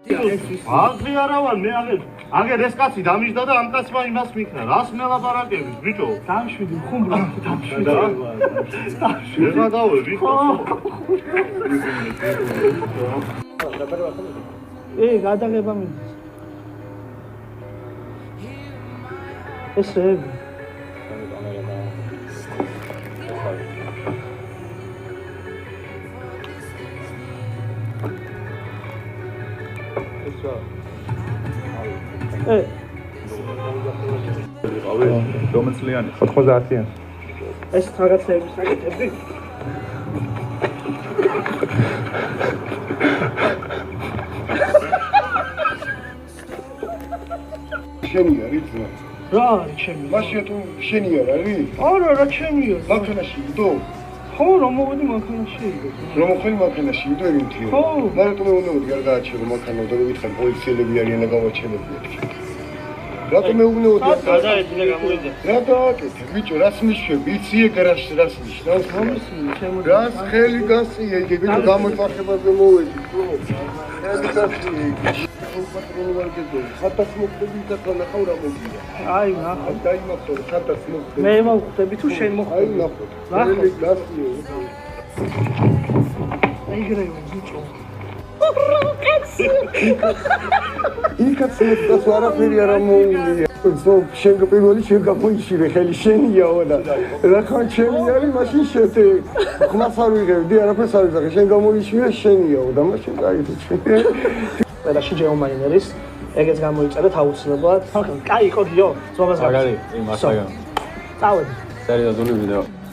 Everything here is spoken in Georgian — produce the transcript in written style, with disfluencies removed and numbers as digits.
აღი არა ვარ მე აგერ ეს კაცი დამიჯდა და ამ კაცმა იმას მიქნა რას მელაპარაკების ბიჭო დამშვიდი ხუმრა დამშვიდი შეგა დავები გადაღება მიდის ეს რები რომლიანი 90-იან ეს რაღაცები საკეთებდი შენი არის ძმა რა არის ჩემი მაშინ თუ შენი არ არის არა რა ჩემია მანქანაში იდო ხო რომ მოვედი მანქანაში რომ მოხდი მანქანაში იდო ერთი ხო მაგრამ მე უნდა არ გააჩერო მანქანა და ვითხარ პოლიციელები არიან და გამაჩენებია რატომ მეუბნეოდი გადაეძინა გამოვიდა რა დააკეთე ბიჭო რას მიშვები იცი ეგ რას ნიშნავს რას ხელი გასწია იგი ბიჭო გამოიფარხებაზე მოვედი ხელი გასწია პატრონი ვარ გეძო ხათას მოხდები და ნახავ რა მოგია აი ნახო დაიმახო ხათას მოხდები მე მოვხდები თუ შენ მოხდები აი ნახო ხელი გასწია ეგრევე ბიჭო იქაც ეს არაფერი არ მოუვია. შენ პირველი შენ გამოიჩინე ხელი შენიაო და რა ხან ჩემი არის მაშინ შეთე ხმას არ ვიღებდი არაფერს არ ვიზახე შენ გამოიჩინე შენიაო და მაშინ გაიწე. ყველაში ჯეომაინერის ეგეც გამოიწერეთ აუცილებლად. კაი, კოდიო, ზოგადად. მაგარი, იმ ასაგან. წავედი. სერიოზული ვიდეო.